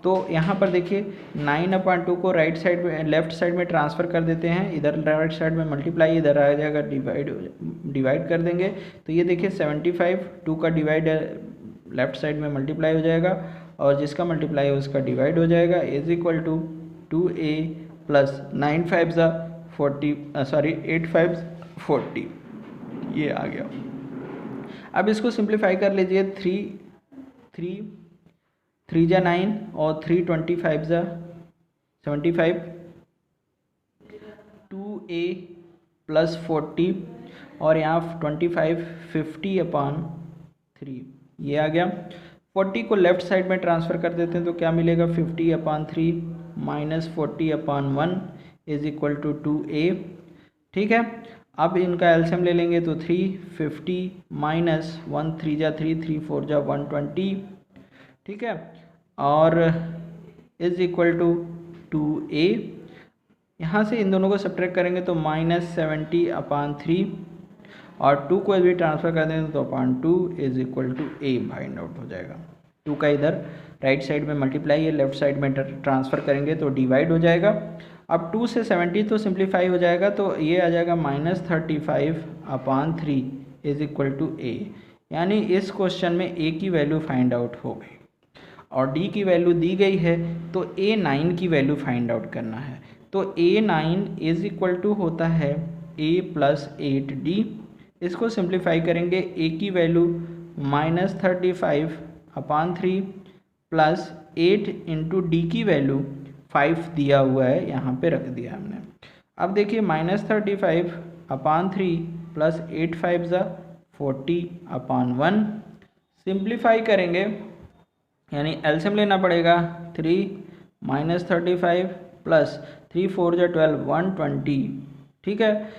तो यहाँ पर देखिए 9/2 को राइट साइड में लेफ्ट साइड में ट्रांसफ़र कर देते हैं, इधर राइट साइड में मल्टीप्लाई, इधर आ जाएगा डिवाइड कर देंगे। तो ये देखिए 75 2 का डिवाइड लेफ्ट साइड में मल्टीप्लाई हो जाएगा और जिसका मल्टीप्लाई है उसका डिवाइड हो जाएगा is equal to 2a plus 9 5 40 sorry 8 5 40, ये आ गया। अब इसको सिंप्लीफाई कर लीजिए 3 जा 9 और 3 25 जा 75 2a प्लस 40 और यहाँ 25 50/3 ये आ गया। 40 को लेफ्ट साइड में ट्रांसफ़र कर देते हैं तो क्या मिलेगा 50/3 minus 40/1 is equal to 2a। ठीक है, अब इनका एलसीएम ले लेंगे तो 350 माइनस 1 3 जा 3 3 4 जा 120, ठीक है, और इज इक्वल टू 2a। यहाँ से इन दोनों को सब्ट्रैक्ट करेंगे तो माइनस 70/3 और 2 को भी ट्रांसफ़र कर देंगे तो 2 is equal to a find out हो जाएगा। 2 का इधर राइट साइड में मल्टीप्लाई है, लेफ्ट साइड में ट्रांसफ़र करेंगे तो डिवाइड हो जाएगा। अब 2 से 70 तो सिंप्लीफाई हो जाएगा तो ये आ जाएगा -35/3 इज इक्वल टू a, यानी इस क्वेश्चन में a की वैल्यू फाइंड आउट हो गई और d की वैल्यू दी गई है तो a9 की वैल्यू फाइंड आउट करना है। तो a9 इज इक्वल टू होता है a प्लस 8d। इसको सिंप्लीफाई करेंगे a की वैल्यू -35/3 प्लस 8 इंटू डी की वैल्यू 5 दिया हुआ है, यहाँ पे रख दिया हमने। अब देखिए -35/3 प्लस 8 5 जा 40/1 सिंप्लीफाई करेंगे, यानी एलसीएम लेना पड़ेगा 3 माइनस 35 प्लस 3 4 जा 12 120, ठीक है,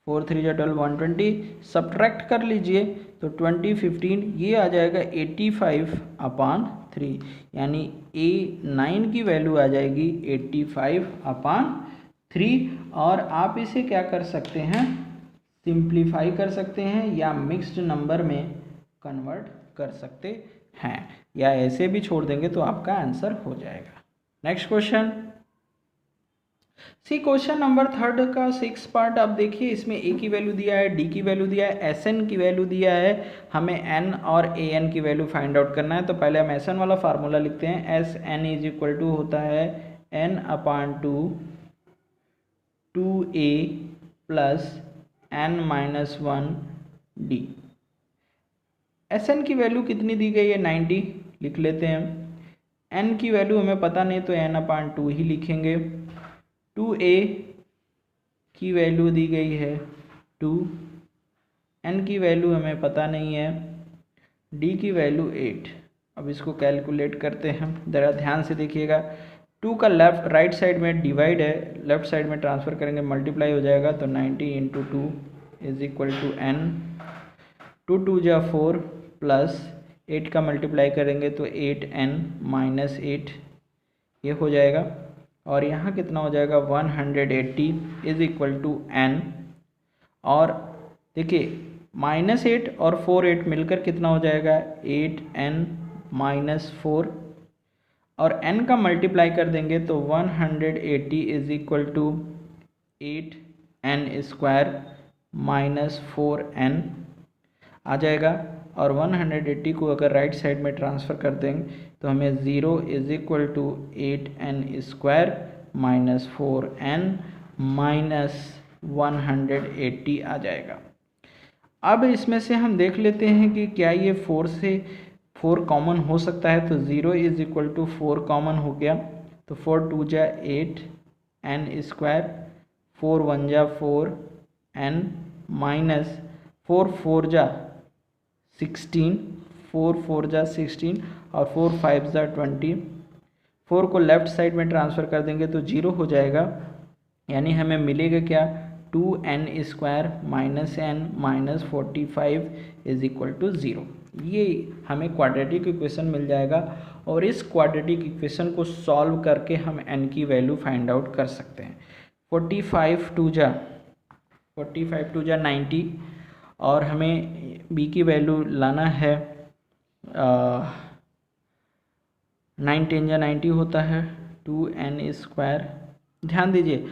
4 3 जा 12 120 सब्ट्रैक्ट कर लीजिए तो 20 15 ये आ जाएगा 85/3, यानी a9 की वैल्यू आ जाएगी 85/3। और आप इसे क्या कर सकते हैं सिंप्लीफाई कर सकते हैं या मिक्स्ड नंबर में कन्वर्ट कर सकते हैं, या ऐसे भी छोड़ देंगे तो आपका आंसर हो जाएगा। नेक्स्ट क्वेश्चन, सी क्वेश्चन नंबर 3 का 6 पार्ट। आप देखिए इसमें a की वैल्यू दिया है, d की वैल्यू दिया है, sn की वैल्यू दिया है, हमें n और an की वैल्यू फाइंड आउट करना है। तो पहले हम sn वाला फार्मूला लिखते हैं। sn इज इक्वल टू होता है n/2 2a plus n-1 d। sn की वैल्यू कितनी दी गई है 90 लिख लेते हैं। n की वैल्यू हमें पता नहीं तो n/2 ही लिखेंगे। 2a की वैल्यू दी गई है 2, n की वैल्यू हमें पता नहीं है, d की वैल्यू 8। अब इसको कैलकुलेट करते हैं, ज़रा ध्यान से देखिएगा। 2 का राइट साइड में डिवाइड है, लेफ्ट साइड में ट्रांसफ़र करेंगे मल्टीप्लाई हो जाएगा तो 90 × 2 इज इक्वल टू n। 2 2 जा 4 प्लस 8 का मल्टीप्लाई करेंगे तो 8n माइनस 8 ये हो जाएगा। और यहाँ कितना हो जाएगा 180 इज इक्वल टू n। और देखिए -8 और 4 8 मिलकर कितना हो जाएगा 8n माइनस 4, और n का मल्टीप्लाई कर देंगे तो 180 is equal to 8n² minus 4n आ जाएगा। और 180 को अगर राइट साइड में ट्रांसफ़र कर देंगे तो हमें 0 is equal to 8n² minus 4n minus 180 आ जाएगा। अब इसमें से हम देख लेते हैं कि क्या ये 4 से 4 कॉमन हो सकता है। तो 0 इज इक्वल टू 4 कॉमन हो गया तो 4 2 जा 8n², 4 1 जा 4n माइनस 4 4 जा 16, 4 4 जा 16 और 4 5 जा 20। 4 को लेफ़्ट साइड में ट्रांसफ़र कर देंगे तो 0 हो जाएगा, यानी हमें मिलेगा क्या 2n² minus n minus 45 is equal to 0। ये हमें क्वाड्रेटिक इक्वेशन मिल जाएगा और इस क्वाड्रेटिक इक्वेशन को सॉल्व करके हम n की वैल्यू फाइंड आउट कर सकते हैं। 45 टू जा 90 और हमें b की वैल्यू लाना है 9 10 जा 90 होता है 2n²। ध्यान दीजिए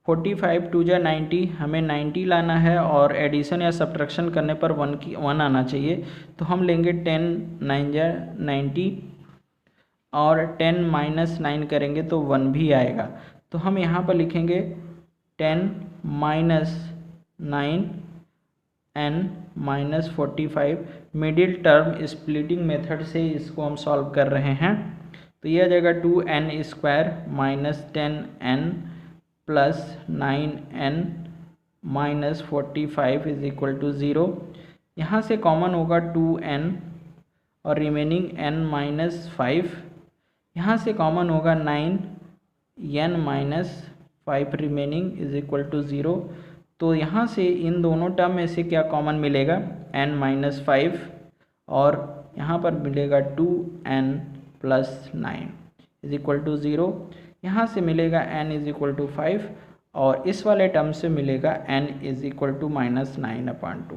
45 टू जा 90, हमें 90 लाना है और एडिशन या सब्ट्रैक्शन करने पर 1 आना चाहिए। तो हम लेंगे 10 9 जा 90 और 10 माइनस 9 करेंगे तो 1 भी आएगा। तो हम यहाँ पर लिखेंगे 10 minus 9 n minus 45। Middle term splitting method से इसको हम सॉल्व कर रहे हैं। तो यह आ जाएगा 2n² minus 10n plus 9n minus 45 is equal to 0। यहाँ से कॉमन होगा 2n और रिमेनिंग n माइनस 5। यहाँ से कॉमन होगा 9n minus 5 remaining is equal to 0। तो यहाँ से इन दोनों टर्म में से क्या कॉमन मिलेगा n माइनस 5 और यहाँ पर मिलेगा 2n plus 9 is equal to 0। यहाँ से मिलेगा n इज इक्वल टू 5 और इस वाले टर्म से मिलेगा n is equal to minus 9/2।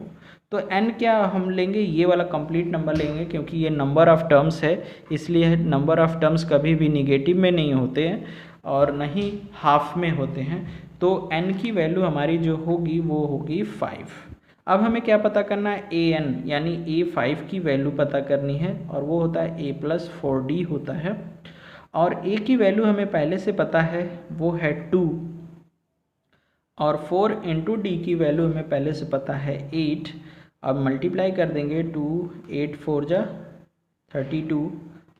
तो n क्या हम लेंगे, ये वाला कंप्लीट नंबर लेंगे क्योंकि ये नंबर ऑफ़ टर्म्स है, इसलिए नंबर ऑफ़ टर्म्स कभी भी निगेटिव में नहीं होते हैं और न ही हाफ में होते हैं। तो n की वैल्यू हमारी जो होगी वो होगी 5। अब हमें क्या पता करना है, an यानी a5 की वैल्यू पता करनी है और वो होता है a प्लस 4d होता है। और a की वैल्यू हमें पहले से पता है वो है 2 और 4 इंटू डी की वैल्यू हमें पहले से पता है 8। अब मल्टीप्लाई कर देंगे 2 8 4 जा 32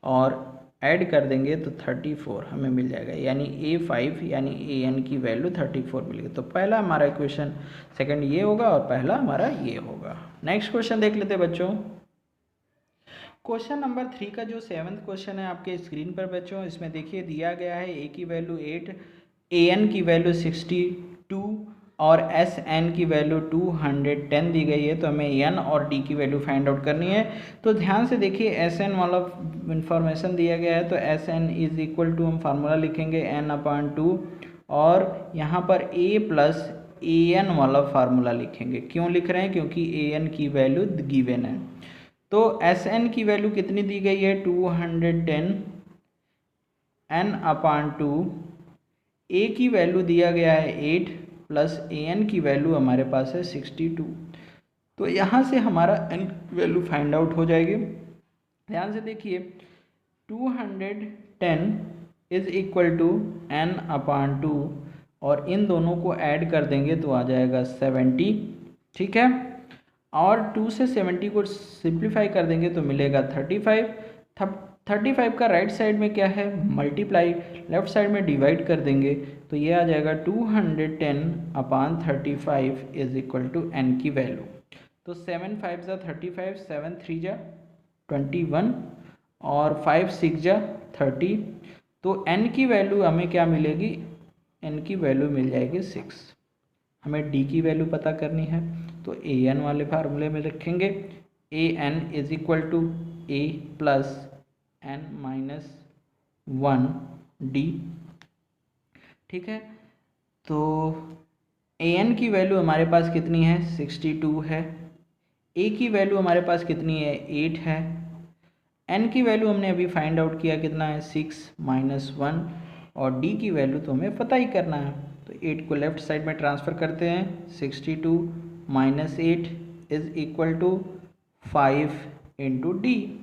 और ऐड कर देंगे तो 34 हमें मिल जाएगा, यानी a5 यानी an की वैल्यू 34 मिलेगी। तो पहला हमारा इक्वेशन सेकंड ये होगा और पहला हमारा ये होगा। नेक्स्ट क्वेश्चन देख लेते बच्चों। क्वेश्चन नंबर 3 का जो 7th क्वेश्चन है आपके स्क्रीन पर बच्चों, इसमें देखिए दिया गया है a की वैल्यू 8, an की वैल्यू 62 और sn की वैल्यू 210 दी गई है। तो हमें n और d की वैल्यू फाइंड आउट करनी है। तो ध्यान से देखिए sn वाला इंफॉर्मेशन दिया गया है, तो sn इज इक्वल टू हम फार्मूला लिखेंगे n/2 और यहाँ पर a प्लस an वाला फार्मूला लिखेंगे। क्यों लिख रहे हैं, क्योंकि an की वैल्यू गिवन है। तो sn की वैल्यू कितनी दी गई है 210 n/2, a की वैल्यू दिया गया है 8 प्लस an की वैल्यू हमारे पास है 62। तो यहाँ से हमारा n वैल्यू फाइंड आउट हो जाएगी। ध्यान से देखिए 210 इज इक्वल टू n/2 और इन दोनों को ऐड कर देंगे तो आ जाएगा 70। ठीक है, और 2 से 70 को सिंप्लीफाई कर देंगे तो मिलेगा 35। 35 का राइट साइड में क्या है, मल्टीप्लाई, लेफ्ट साइड में डिवाइड कर देंगे तो ये आ जाएगा 210/35 इज इक्वल टू n की वैल्यू। तो 7 5 जा 35, 7 3 जा 21 और 5 6 जा 30। तो n की वैल्यू हमें क्या मिलेगी, n की वैल्यू मिल जाएगी 6। हमें d की वैल्यू पता करनी है तो an वाले फार्मूले में रखेंगे an is equal to a plus n minus 1 d। ठीक है, तो an की वैल्यू हमारे पास कितनी है 62 है, a की वैल्यू हमारे पास कितनी है 8 है, n की वैल्यू हमने अभी फाइंड आउट किया कितना है 6 माइनस 1 और d की वैल्यू तो हमें पता ही करना है। तो 8 को लेफ्ट साइड में ट्रांसफ़र करते हैं, 62 minus 8 is equal to 5 into D.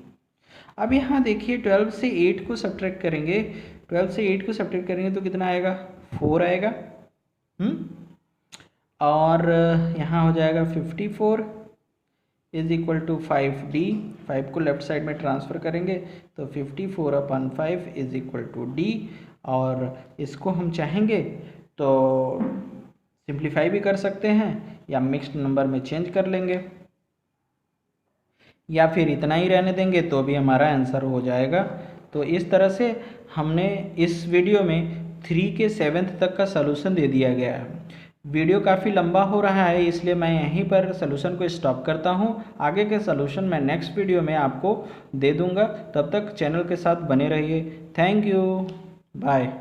अब यहाँ देखिए 12 से 8 को सब्ट्रैक्ट करेंगे, 12 से 8 को सब्ट्रैक्ट करेंगे तो कितना आएगा 4 आएगा। और यहाँ हो जाएगा 54 इज इक्वल टू 5d। 5 को लेफ्ट साइड में ट्रांसफ़र करेंगे तो 54/5 इज इक्वल टू d। और इसको हम चाहेंगे तो सिंप्लीफाई भी कर सकते हैं या मिक्स्ड नंबर में चेंज कर लेंगे या फिर इतना ही रहने देंगे तो भी हमारा आंसर हो जाएगा। तो इस तरह से हमने इस वीडियो में 3 के 7th तक का सलूशन दे दिया गया है। वीडियो काफ़ी लंबा हो रहा है, इसलिए मैं यहीं पर सलूशन को स्टॉप करता हूँ। आगे के सलूशन मैं नेक्स्ट वीडियो में आपको दे दूँगा। तब तक चैनल के साथ बने रहिए। Thank you, bye.